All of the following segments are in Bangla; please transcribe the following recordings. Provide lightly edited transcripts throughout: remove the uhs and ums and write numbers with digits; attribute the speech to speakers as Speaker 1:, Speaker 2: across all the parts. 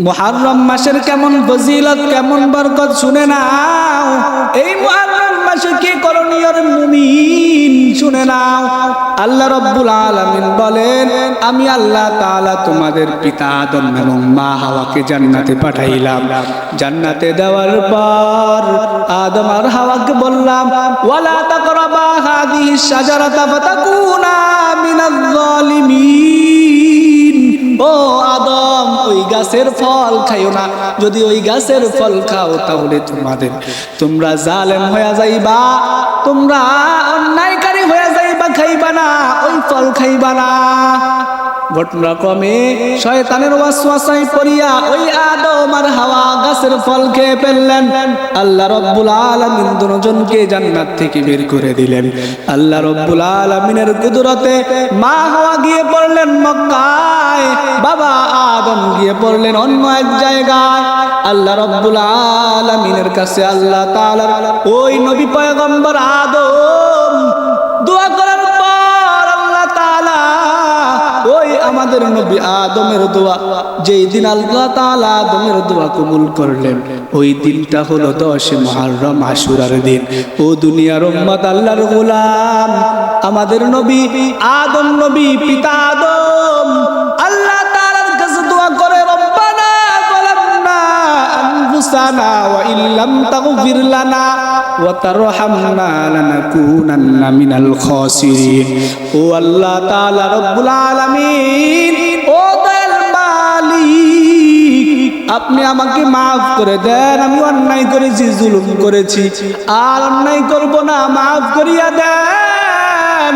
Speaker 1: মুহররম মাসের কেমন ফজিলত, কেমন বরকত শুনে নাও। এই মুহররম মাসে কি করণীয় মুমিন শুনে নাও। আল্লাহ রাব্বুল আলামিন বলেন, আমি আল্লাহ তাআলা তোমাদের পিতা আদম এবং মা হাওয়াকে জান্নাতে পাঠাইলাম। জান্নাতে দেওয়ার পর আদম আর হাওয়াকে বললাম, ওয়ালা তাকরাবা হাদিহি শাজারাতা ফাতাকুনা মিনাল যালিমিন। ও আদম, ওই গাছের ফল খাইও না। যদি ওই গাছের ফল খাও তাহলে তোমরা জালেম হয়ে যাইবা, তোমরা অন্যায়কারী হয়ে যাইবা, খাইবা না, ওই ফল খাইবা না। ঘটনাক্রমে শয়তানের ওয়াসওয়াসায় পড়িয়া ওই আদম আর হাওয়া গাছের ফল খেয়ে ফেললেন। আল্লাহ রাব্বুল আলামিন দুজনকে জান্নাত থেকে বের করে দিলেন। আল্লাহ রাব্বুল আলামিনের কুদরতে মা হাওয়া গিয়ে পড়লেন মক্কায়, বাবা আদম গিয়ে পড়লেন অন্য এক জায়গায়। আল্লাহ রাব্বুল আলামিনের কাছে আল্লাহ তাআলার ওই নবী পয়গম্বর আদম দোয়া করার পর আল্লাহ তাআলা ওই আমাদের নবী আদমের দোয়া, যেই দিন আল্লাহ তাআলা আদমের দোয়া কবুল করলেন, ওই দিনটা হলো 10 মুহররম আশুরার দিন। ও দুনিয়ার উম্মত, আল্লাহর গোলাম, আমাদের নবী আদম নবী পিতা আদম আল্লাহ তাআলার কাছে দোয়া করে, রব্বানা যালামনা আনফুসানা ওয়া ইল্লাম তাগফির লানা ওয়া তারহামনা লানাকুনান্না মিনাল খাসিরিন। ও আল্লাহ তাআলা রব্বুল আলামিন, ও দয়াল মালিক, আপনি আমাকে মাফ করে দেন। আমি অন্যায় করেছি, জুলুম করেছি, আর অন্যায় করব না, মাফ করিয়া দেন।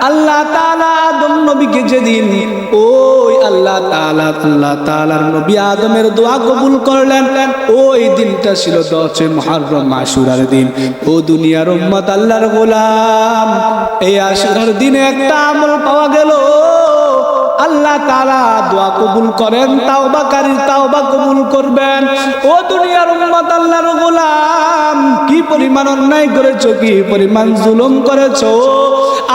Speaker 1: আল্লাহ তাআলা আদম নবীকে যেদিন ওই আল্লাহ তাআলার নবী আদমের দোয়া কবুল করলেন, ওই দিনটা ছিল 10 মুহররম আশুরার দিন। ও দুনিয়ার উম্মত, আল্লাহর গোলাম, এই আশুরার দিনে একটা আমল পাওয়া গেল। আল্লাহ তাআলা দোয়া কবুল করেন, তাওবাকারীর তাওবা কবুল করবেন। ও দুনিয়ার উম্মত, আল্লাহর গোলাম, কি পরিমাণ অন্যায় করেছো, কি পরিমাণ জুলুম করেছো।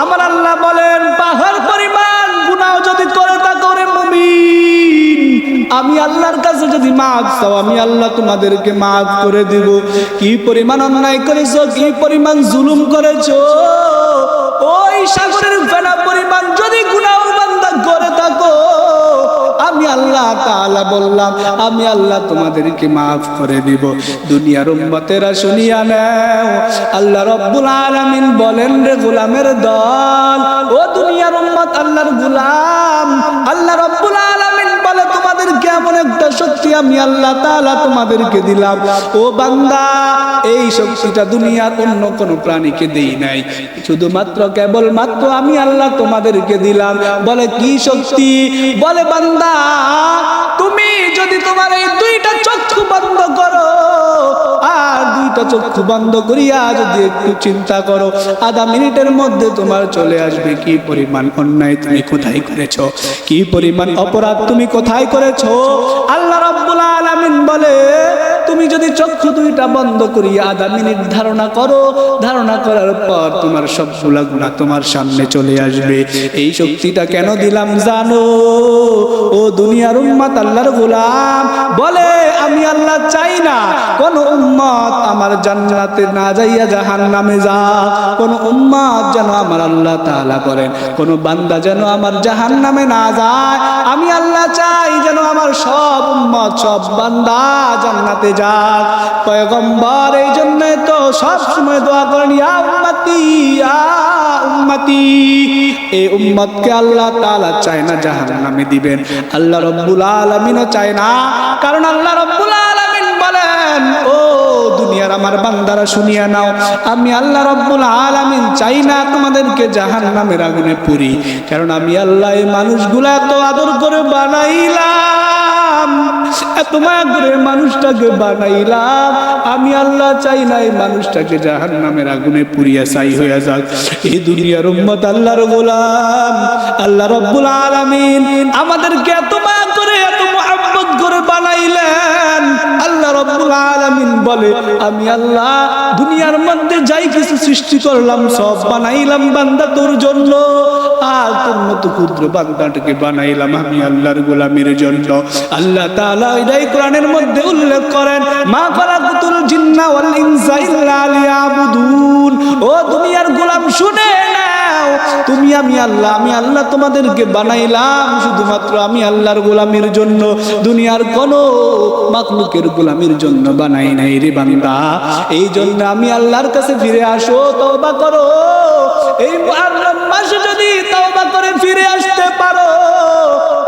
Speaker 1: আমার আল্লাহ বলেন, পাহাড় পরিমাণ গুনাহ যদি করে থাকো রে মুমিন, আমি আল্লাহর কাছে যদি মাফ চাও, আমি আল্লাহ তোমাদেরকে মাফ করে দেব। কি পরিমাণ অন্যায় করেছো, কি পরিমাণ জুলুম করেছো, ওই সাগরের ফেনা পরিমাণ যদি গুনাহ বান্দা করে থাকো, আমি আল্লাহ তাআলা বললাম, আমি আল্লাহ তোমাদেরকে মাফ করে দিব। দুনিয়ার উম্মতেরা শুনিয়া নাও, আল্লাহ রাব্বুল আলামিন বলেন, রে গোলামের দল, ও দুনিয়ার উম্মত, আল্লাহর গোলাম, আল্লাহ রাব্বুল আলামিন বলে, তোমাদেরকে এমন একটা শক্তি আমি আল্লাহ তাআলা তোমাদেরকে দিলাম। ও বান্দা, এই শক্তিটা দুনিয়ার অন্য কোনো প্রাণীকে দেই নাই, শুধুমাত্র কেবলমাত্র আমি আল্লাহ তোমাদেরকে দিলাম। বলে, কি শক্তি? বলে, বান্দা, তুমি যদি তোমার এই দুইটা চক্ষু বন্ধ করো, আর দুইটা চক্ষু বন্ধ করিয়া যদি একটু চিন্তা করো, আধা মিনিটের মধ্যে তোমার চলে আসবে কি পরিমাণ অন্যায় তুমি কোথায় করেছো, কি পরিমাণ অপরাধ তুমি কোথায় করেছো। আল্লাহ রাব্বুল আলামিন বলে, তুমি যদি চক্ষু দুইটা বন্ধ করিয়া আধা মিনিট ধারণা করো, ধারণা করার পর তোমার সবগুলা গুনাহ তোমার সামনে চলে আসবে। এই শক্তিটা কেন দিলাম জানো? ও দুনিয়ার উম্মত, আল্লাহর গোলাম, বলে, আমি আল্লাহ চাই না কোন উম্মত আমার জান্নাতে না যাইয়া জাহান্নামে যা। কোন উম্মত যেন আমার আল্লাহ তাআলা করেন, কোন বান্দা যেন আমার জাহান্নামে না যায়। আমি আল্লাহ চাই যেন আমার সব উম্মত, সব বান্দা জান্নাতে যাক। পয়গম্বর এই জন্য তো সব সময় দোয়া করেন, ইয়া উম্মতি, ইয়া উম্মতি। এই উম্মতকে আল্লাহ তাআলা চায় না জাহান্নামে দিবেন, আল্লাহ রাব্বুল আলামিনও চায় না। কারণ আল্লাহ রাব্বুল আলামিন বলেন, ও দুনিয়ার আমার বান্দারা শুনিয়া নাও, আমি আল্লাহ রাব্বুল আলামিন চাই না তোমাদেরকে জাহান্নামের আগুনে পুরি। কারণ আমি আল্লাহ এই মানুষগুলা এত আদর করে বানাইলাম, এত মায়া করে মানুষটাকে বানাইলাম, আমি আল্লাহ চাই না এই মানুষটাকে জাহান্নামের আগুনে পুড়িয়া ছাই হইয়া যাক। এই দুনিয়ার উম্মত, আল্লাহর গোলাম, আল্লাহ রাব্বুল আলামিন আমাদেরকে এত মায়া করে, এত মুহাব্বত করে বানাইলেন। আল্লাহ রাব্বুল আলামিন বলে আমি আল্লাহ দুনিয়ার মধ্যে যাই কিছু সৃষ্টি করলাম সব বানাইলাম বান্দা তোর জন্য, আর তোর মতো ক্ষুদ্র বান্দাটাকে বানাইলাম আমি আল্লাহর গোলামের জন্য। আল্লাহ তাআলা এই কোরআনের মধ্যে উল্লেখ করেন মা খালাকাতুল জিন্না ওয়াল ইনসা ইল্লা লিয়াবুদুন। ও দুনিয়ার গোলাম শুনে নাও, তুমি আমি আল্লাহ তোমাদেরকে বানাইলাম শুধুমাত্র আমি আল্লাহর গোলামের জন্য, দুনিয়ার কোন মাখলুকের গোলামের জন্য বানাই নাই রে বান্দা। এই জন্য আমি আল্লাহর কাছে ফিরে আসো, তওবা করো। এই মুহররম মাসে যদি তওবা করে ফিরে আসতে পারো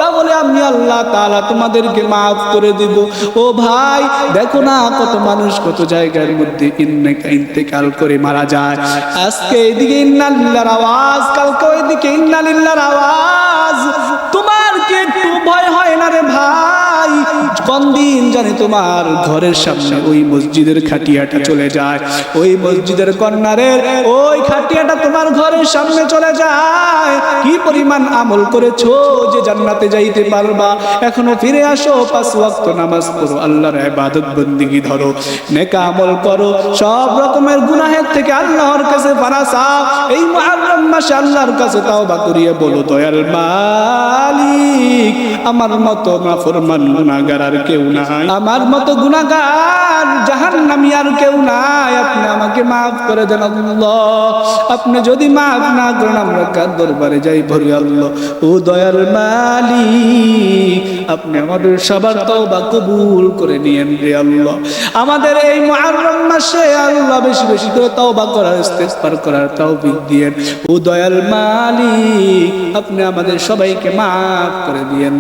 Speaker 1: তাহলে আমি আল্লাহ তাআলা তোমাদেরকে maaf করে দিব। ও ভাই দেখো না কত মানুষ কত জায়গার মধ্যে ইন্তেকাল করে মারা যায়। আজকে এদিকে ইন্না লিল্লাহির আওয়াজ, কালকে ওইদিকে ইন্না লিল্লাহির আওয়াজ। তোমার কি একটু ভয় হয় না রে ভাই? কোন দিন জানি তোমার ঘরের সামনে ওই মসজিদের খাটিয়াটা চলে যায়, ওই মসজিদের কর্নারের ওই খাটিয়াটা তোমার ঘরের সামনে চলে যায়। কি পরিমাণ আমল করেছো যে জান্নাতে যাইতে পারবা? এখনো ফিরে আসো, 5 ওয়াক্ত নামাজ পড়ো, আল্লাহর ইবাদত বন্দেগী ধরো, নেক আমল করো, সব রকমের গুনাহের থেকে আল্লাহর কাছে পানাহ চাও। এই মুহররম মাসে আল্লাহর কাছে তাওবা করিয়ে বলো দয়াল মালিক আমার মতো নাফরমান গুনাহগার আর কেউ নাই, আমার মতো গুনাহগার জাহান্নামী আর কেউ নাই, আপনি আমাকে maaf করে দেন আল্লাহ। আপনি যদি maaf না করেন আমরা কার দরবারে যাই বলি আল্লাহ ও দয়াল মালিক আপনি আমাদের সবার তওবা কবুল করে নিয়েন রে আল্লাহ। আমাদের এই মুহররম মাসে আল্লাহ বেশি বেশি করে তওবা করার, ইস্তেগফার করার তৌফিক দিয়েন ও দয়াল মালিক। আপনি আমাদের সবাইকে maaf করে দিয়েন।